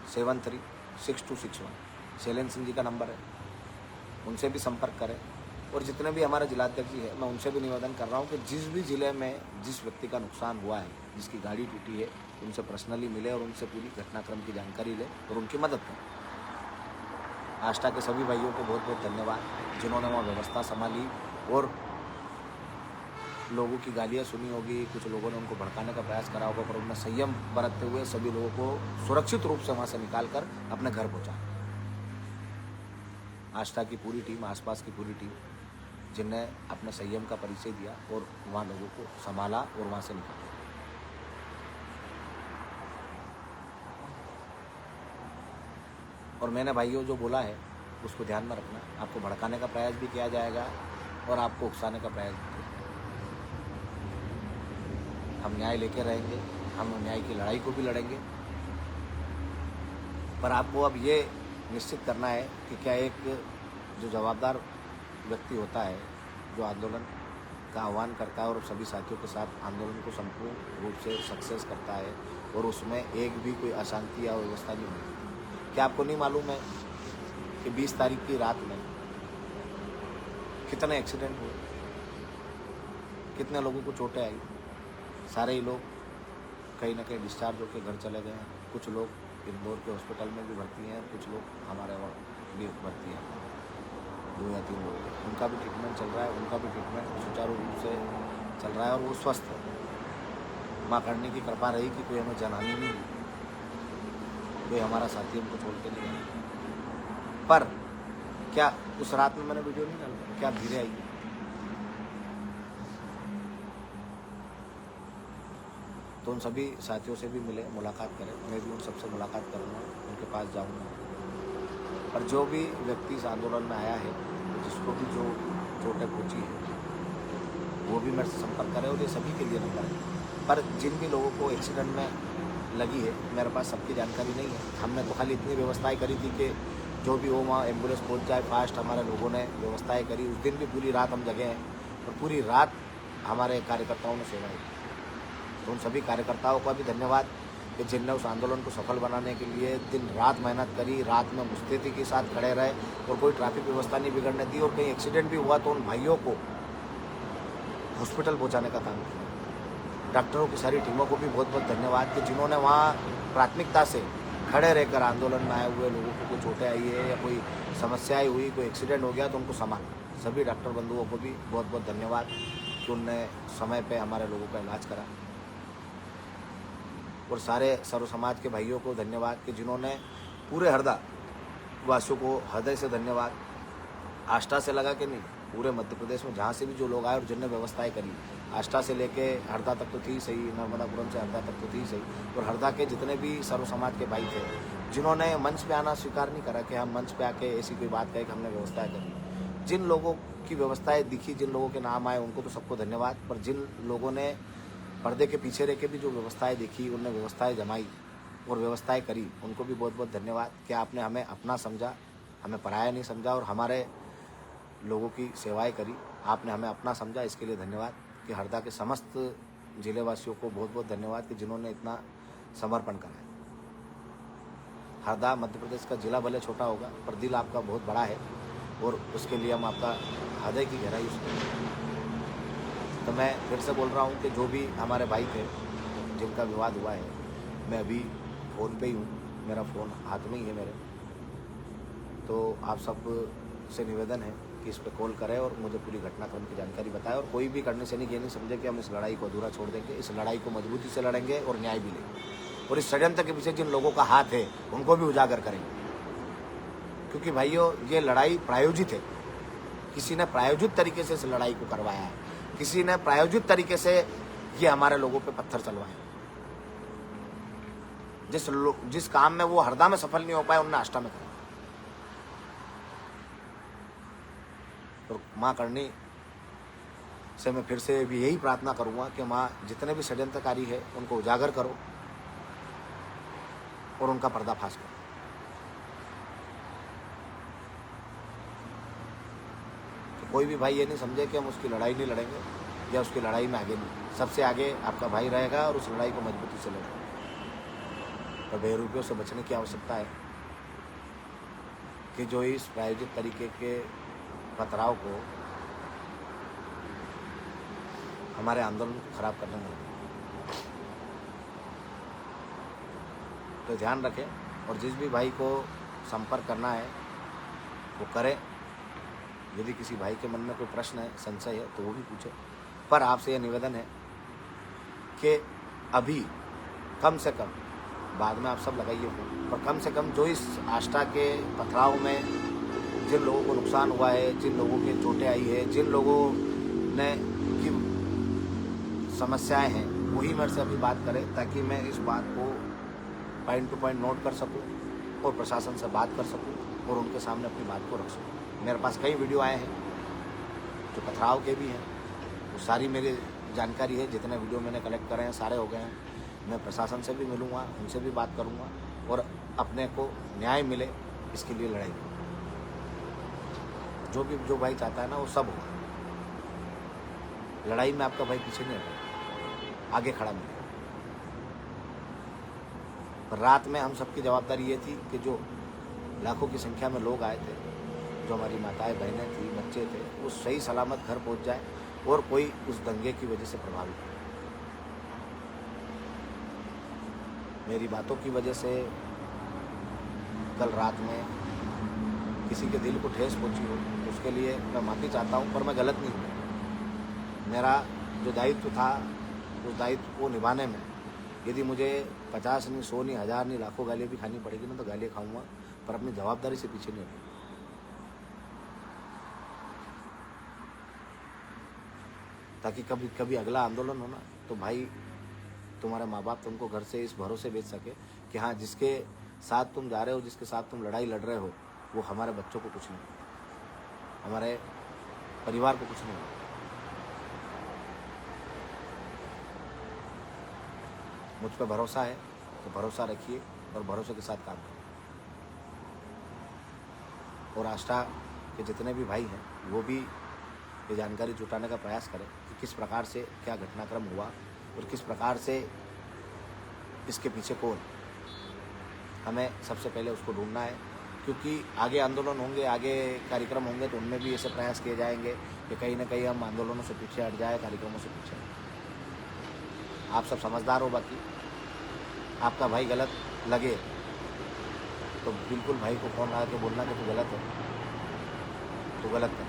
736261, शैलेंद्र सिंह जी का नंबर है, उनसे भी संपर्क करें। और जितने भी हमारे जिलाध्यक्ष जी है, मैं उनसे भी निवेदन कर रहा हूँ कि जिस भी ज़िले में जिस व्यक्ति का नुकसान हुआ है, जिसकी गाड़ी टूटी है, उनसे पर्सनली मिले और उनसे पूरी घटनाक्रम की जानकारी ले और उनकी मदद करें। आष्टा के सभी भाइयों को बहुत बहुत धन्यवाद, जिन्होंने वहाँ व्यवस्था संभाली और लोगों की गालियाँ सुनी होगी, कुछ लोगों ने उनको भड़काने का प्रयास करा होगा, पर उन्होंने संयम बरतते हुए सभी लोगों को सुरक्षित रूप से वहाँ से निकाल कर अपने घर पहुँचा। आष्टा की पूरी टीम, आसपास की पूरी टीम, जिनने अपने संयम का परिचय दिया और वहाँ लोगों को संभाला और वहाँ से निकाला। और मैंने भाइयों जो बोला है उसको ध्यान में रखना, आपको भड़काने का प्रयास भी किया जाएगा और आपको उकसाने का प्रयास भी किया जाएगा। हम न्याय लेके रहेंगे, हम न्याय की लड़ाई को भी लड़ेंगे, पर आपको अब ये निश्चित करना है कि क्या एक जो जवाबदार व्यक्ति होता है, जो आंदोलन का आह्वान करता है और सभी साथियों के साथ आंदोलन को संपूर्ण रूप से सक्सेस करता है और उसमें एक भी कोई अशांति या व्यवस्था नहीं होती। क्या आपको नहीं मालूम है कि 20 तारीख की रात में कितने एक्सीडेंट हुए, कितने लोगों को चोटें आई? सारे ही लोग कहीं ना कहीं डिस्चार्ज होकर घर चले गए हैं। कुछ लोग इंदौर के हॉस्पिटल में भी भर्ती हैं, कुछ लोग हमारे वहाँ भी भर्ती हैं, 2 या 3 लोग, उनका भी ट्रीटमेंट चल रहा है, उनका भी ट्रीटमेंट सुचारू रूप से चल रहा है और वो स्वस्थ है। माँ करने की कृपा रही कि कोई हमें जनहानि नहीं हुई, कोई हमारा साथी हमको छोड़ के नहीं गया। पर क्या उस रात में मैंने वीडियो नहीं डाला? क्या धीरे आई? तो उन सभी साथियों से भी मिले, मुलाकात करें। मैं भी उन सबसे मुलाकात करूँगा, उनके पास जाऊँगा। और जो भी व्यक्ति इस आंदोलन में आया है, जिसको भी जो चोटें पहुँची है, वो भी मेरे से संपर्क करें। और ये सभी के लिए नंबर है, पर जिन भी लोगों को एक्सीडेंट में लगी है, मेरे पास सबकी जानकारी नहीं है। हमने तो खाली इतनी व्यवस्थाएं करी थी कि जो भी हो वहाँ एम्बुलेंस पहुँच जाए फास्ट। हमारे लोगों ने व्यवस्थाएं करी। उस दिन भी पूरी रात हम जगे हैं और पूरी रात हमारे कार्यकर्ताओं ने सेवाएं की। तो उन सभी कार्यकर्ताओं का भी धन्यवाद कि जिनने उस आंदोलन को सफल बनाने के लिए दिन रात मेहनत करी, रात में मुस्तैदी के साथ खड़े रहे और कोई ट्रैफिक व्यवस्था नहीं बिगड़ने दी। और कहीं एक्सीडेंट भी हुआ तो उन भाइयों को हॉस्पिटल पहुँचाने का काम किया। डॉक्टरों की सारी टीमों को भी बहुत बहुत धन्यवाद कि जिन्होंने वहाँ प्राथमिकता से खड़े रहकर आंदोलन में आए हुए लोगों को कोई चोटें आई है या कोई समस्याएं हुई, कोई एक्सीडेंट हो गया तो उनको संभाला। सभी डॉक्टर बंधुओं को भी बहुत बहुत धन्यवाद कि उनने समय पे हमारे लोगों का इलाज करा। और सारे सर्व समाज के भाइयों को धन्यवाद कि जिन्होंने पूरे हरदा वासियों को हृदय से धन्यवाद। आष्टा से लगा कि नहीं, पूरे मध्य प्रदेश में जहाँ से भी जो लोग आए और जिनने व्यवस्थाएं करी, आष्टा से लेके हरदा तक तो थी सही, नर्मदापुरम से हरदा तक तो थी सही। और हरदा के जितने भी सर्व समाज के भाई थे, जिन्होंने मंच पे आना स्वीकार नहीं करा कि हम मंच पे आके ऐसी कोई बात कहे कि हमने व्यवस्थाएं करी। जिन लोगों की व्यवस्थाएं दिखी, जिन लोगों के नाम आए, उनको तो सबको धन्यवाद। पर जिन लोगों ने पर्दे के पीछे रह के भी जो व्यवस्थाएं देखी, उनने व्यवस्थाएं जमाई और व्यवस्थाएं करी, उनको भी बहुत बहुत धन्यवाद कि आपने हमें अपना समझा, हमें पराया नहीं समझा और हमारे लोगों की सेवाएं करी। आपने हमें अपना समझा, इसके लिए धन्यवाद। कि हरदा के समस्त जिलेवासियों को बहुत बहुत धन्यवाद कि जिन्होंने इतना समर्पण करा है। हरदा मध्य प्रदेश का जिला भले छोटा होगा, पर दिल आपका बहुत बड़ा है और उसके लिए हम आपका हृदय की गहराई उसमें। तो मैं फिर से बोल रहा हूँ कि जो भी हमारे भाई थे जिनका विवाद हुआ है, मैं अभी फ़ोन पे ही हूँ, मेरा फ़ोन हाथ में ही है मेरे। तो आप सब से निवेदन है कि इस पर कॉल करें और मुझे पूरी घटनाक्रम की जानकारी बताएं। और कोई भी करने से नहीं, ये नहीं समझे कि हम इस लड़ाई को अधूरा छोड़ देंगे। इस लड़ाई को मजबूती से लड़ेंगे और न्याय भी लेंगे। और इस षड्यंत्र के पीछे जिन लोगों का हाथ है उनको भी उजागर करेंगे। क्योंकि भाइयों, ये लड़ाई प्रायोजित है। किसी ने प्रायोजित तरीके से इस लड़ाई को करवाया है, किसी ने प्रायोजित तरीके से ये हमारे लोगों पे पत्थर चलवाए। जिस काम में वो हरदा में सफल नहीं हो पाए, उनने आष्टा में करा। और माँ करनी से मैं फिर से भी यही प्रार्थना करूंगा कि माँ जितने भी षड्यंत्रकारी है उनको उजागर करो और उनका पर्दाफाश करो। तो कोई भी भाई ये नहीं समझे कि हम उसकी लड़ाई नहीं लड़ेंगे या उसकी लड़ाई में आगे नहीं। सबसे आगे आपका भाई रहेगा और उस लड़ाई को मजबूती से लड़ेगा। और बेरुपयों से बचने की आवश्यकता है कि जो इस प्रायोजित तरीके के पथराव को हमारे आंदोलन को खराब करने में लगे, तो ध्यान रखें। और जिस भी भाई को संपर्क करना है वो करें। यदि किसी भाई के मन में कोई प्रश्न है, संशय है, तो वो भी पूछे। पर आपसे यह निवेदन है कि अभी कम से कम, बाद में आप सब लगाइए फोन, पर कम से कम जो इस आष्टा के पथराव में जिन लोगों को नुकसान हुआ है, जिन लोगों के चोटें आई है, जिन लोगों ने की समस्याएं हैं, वही मेरे से अभी बात करें ताकि मैं इस बात को पॉइंट टू पॉइंट नोट कर सकूं और प्रशासन से बात कर सकूं और उनके सामने अपनी बात को रख सकूं। मेरे पास कई वीडियो आए हैं जो पथराव के भी हैं, वो सारी मेरी जानकारी है। जितने वीडियो मैंने कलेक्ट करे हैं सारे हो गए हैं। मैं प्रशासन से भी मिलूँगा, उनसे भी बात करूँगा और अपने को न्याय मिले इसके लिए लड़ाई करूँगा। जो भाई चाहता है ना, वो सब होगा। लड़ाई में आपका भाई पीछे नहीं हटेगा, आगे खड़ा मिलेगा। पर रात में हम सबकी जवाबदारी ये थी कि जो लाखों की संख्या में लोग आए थे, जो हमारी माताएं बहनें थी, बच्चे थे, वो सही सलामत घर पहुंच जाए और कोई उस दंगे की वजह से प्रभावित हो। मेरी बातों की वजह से कल रात में किसी के दिल को ठेस पहुंची हो, उसके लिए मैं माफ़ी चाहता हूं। पर मैं गलत नहीं हूँ। मेरा जो दायित्व था, उस दायित्व को निभाने में यदि मुझे 50 नहीं, 100 नहीं, 1000 नहीं, लाखों गालियाँ भी खानी पड़ेगी ना, तो गालियाँ खाऊंगा, पर अपनी जवाबदारी से पीछे नहीं हटूंगा। ताकि कभी कभी अगला आंदोलन हो ना, तो भाई तुम्हारे माँ बाप तुमको घर से इस भरोसे भेज सके कि हाँ, जिसके साथ तुम जा रहे हो, जिसके साथ तुम लड़ाई लड़ रहे हो, वो हमारे बच्चों को कुछ नहीं, हमारे परिवार को कुछ नहीं। मुझ पर भरोसा है तो भरोसा रखिए और भरोसे के साथ काम करिए। और आष्टा के जितने भी भाई हैं वो भी ये जानकारी जुटाने का प्रयास करें कि किस प्रकार से क्या घटनाक्रम हुआ और किस प्रकार से इसके पीछे कौन। हमें सबसे पहले उसको ढूंढना है, क्योंकि आगे आंदोलन होंगे, आगे कार्यक्रम होंगे, तो उनमें भी ऐसे प्रयास किए जाएंगे कि कहीं ना कहीं हम आंदोलनों से पीछे हट जाए, कार्यक्रमों से पीछे हट। आप सब समझदार हो, बाकी आपका भाई गलत लगे तो बिल्कुल भाई को फ़ोन लगा के बोलना कि तू गलत है, तू गलत है।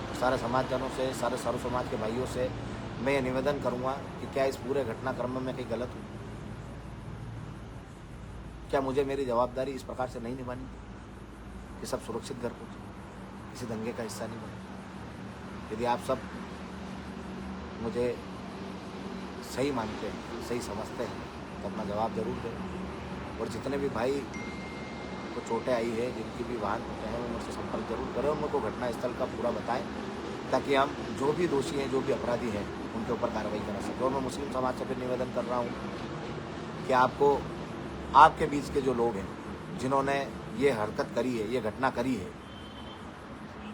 तो सारे समाजजनों से, सारे सर्व समाज के भाइयों से मैं ये निवेदन करूँगा कि क्या इस पूरे घटनाक्रम में मैं कहीं गलत हूँ? क्या मुझे मेरी जवाबदारी इस प्रकार से नहीं निभानी कि सब सुरक्षित घर पहुँचे, किसी दंगे का हिस्सा नहीं बने? यदि आप सब मुझे सही मानते हैं, सही समझते हैं, तो अपना जवाब जरूर दें। और जितने भी भाई को चोटें आई है, जिनकी भी वाहन टूटे हैं, वो मुझसे संपर्क जरूर करें और मुझको घटनास्थल का पूरा बताएं, ताकि हम जो भी दोषी हैं, जो भी अपराधी हैं, उनके ऊपर कार्रवाई करा सकें। और मैं मुस्लिम समाज से फिर निवेदन कर रहा हूँ कि आपको, आपके बीच के जो लोग हैं जिन्होंने ये हरकत करी है, ये घटना करी है,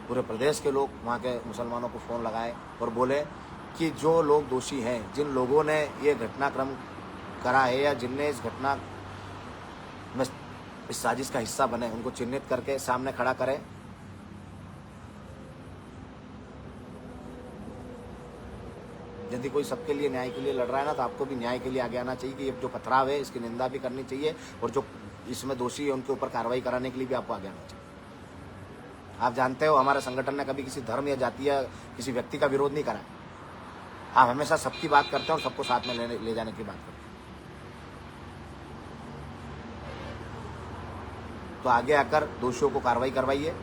पूरे प्रदेश के लोग वहाँ के मुसलमानों को फ़ोन लगाएं और बोले कि जो लोग दोषी हैं, जिन लोगों ने ये घटनाक्रम करा है या जिनने इस घटना में इस साजिश का हिस्सा बने, उनको चिन्हित करके सामने खड़ा करें। यदि कोई सबके लिए, न्याय के लिए लड़ रहा है ना, तो आपको भी न्याय के लिए आगे आना चाहिए कि ये जो पथराव है इसकी निंदा भी करनी चाहिए और जो इसमें दोषी है उनके ऊपर कार्रवाई कराने के लिए भी आपको आगे आना चाहिए। आप जानते हो हमारे संगठन ने कभी किसी धर्म या जाति या किसी व्यक्ति का विरोध नहीं करा। आप हमेशा सबकी बात करते हैं और सबको साथ में ले जाने की बात करते हैं। तो आगे आकर दोषियों को कार्रवाई करवाइए,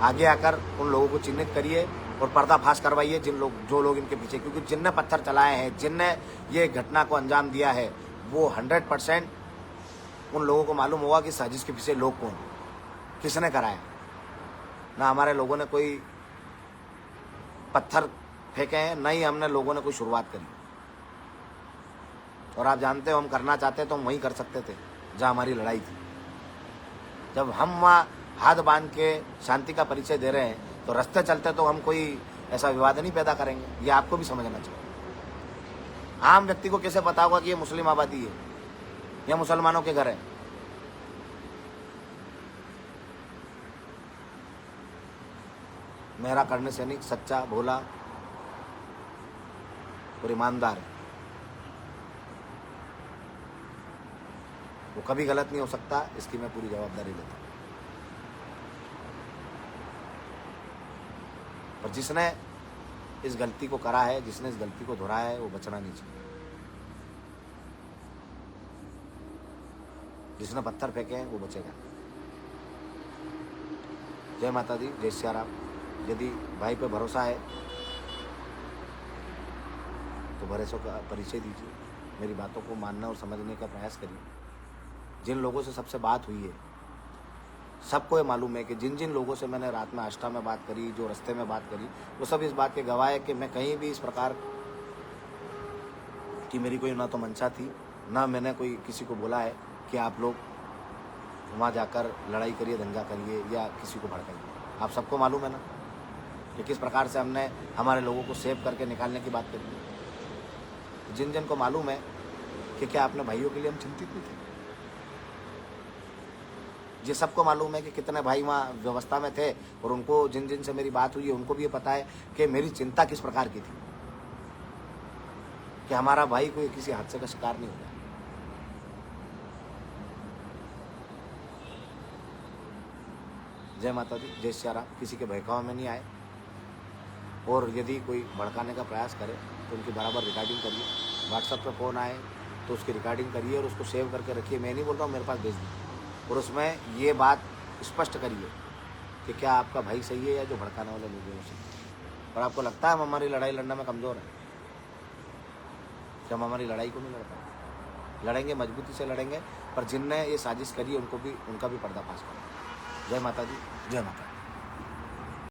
आगे आकर उन लोगों को चिन्हित करिए और पर्दाफाश करवाइए जो लोग इनके पीछे, क्योंकि जिनने पत्थर चलाए हैं, जिनने ये घटना को अंजाम दिया है, वो 100% उन लोगों को मालूम होगा कि साजिश के पीछे लोग कौन, किसने कराया। ना हमारे लोगों ने कोई पत्थर फेंके हैं, ना ही हमने लोगों ने कोई शुरुआत करी। और आप जानते हो हम करना चाहते तो हम वहीं कर सकते थे जहाँ हमारी लड़ाई थी। जब हम वहाँ हाथ बांध के शांति का परिचय दे रहे हैं तो रास्ते चलते तो हम कोई ऐसा विवाद नहीं पैदा करेंगे। ये आपको भी समझना चाहिए। आम व्यक्ति को कैसे पता होगा कि ये मुस्लिम आबादी है या मुसलमानों के घर है? मेरा करने सैनिक सच्चा, भोला और ईमानदार है, वो कभी गलत नहीं हो सकता, इसकी मैं पूरी जवाबदारी लेता हूँ। और जिसने इस गलती को करा है, जिसने इस गलती को दोहराया है, वो बचना नहीं चाहिए। जिसने पत्थर फेंके हैं वो बचेगा। जय माता दी, जय श्री राम। यदि भाई पे भरोसा है तो भरोसे का परिचय दीजिए, मेरी बातों को मानने और समझने का प्रयास करिए। जिन लोगों से सबसे बात हुई है, सबको ये मालूम है कि जिन जिन लोगों से मैंने रात में आष्टा में बात करी, जो रास्ते में बात करी, वो सब इस बात के गवाह है कि मैं कहीं भी इस प्रकार की मेरी कोई ना तो मंशा थी, ना मैंने कोई किसी को बोला है कि आप लोग वहाँ जाकर लड़ाई करिए, दंगा करिए या किसी को भड़काइए। आप सबको मालूम है ना कि किस प्रकार से हमने हमारे लोगों को सेव करके निकालने की बात करी। जिन जिन को मालूम है कि क्या अपने भाइयों के लिए हम चिंतित नहीं थे, ये सबको मालूम है कि कितने भाई वहाँ व्यवस्था में थे, और उनको जिन जिन से मेरी बात हुई है उनको भी ये पता है कि मेरी चिंता किस प्रकार की थी कि हमारा भाई कोई किसी हादसे का शिकार नहीं हो जाए। जय माता दी, जय श्री राम। किसी के बहकावे में नहीं आए, और यदि कोई भड़काने का प्रयास करे तो उनकी बराबर रिकॉर्डिंग करिए। व्हाट्सएप पे फ़ोन आए तो उसकी रिकॉर्डिंग करिए और उसको सेव करके रखिए। मैं नहीं बोल रहा हूँ, मेरे पास भेज दीजिए, और उसमें ये बात स्पष्ट करिए कि क्या आपका भाई सही है या जो भड़काने वाले लोग हैं वो सही है। और आपको लगता है हम हमारी लड़ाई लड़ने में कमज़ोर हैं, कि हम हमारी लड़ाई को नहीं लड़ पाए। लड़ेंगे, मजबूती से लड़ेंगे, पर जिनने ये साजिश करी है उनको भी, उनका भी पर्दाफाश करेंगे। जय माता दी, जय माता दी।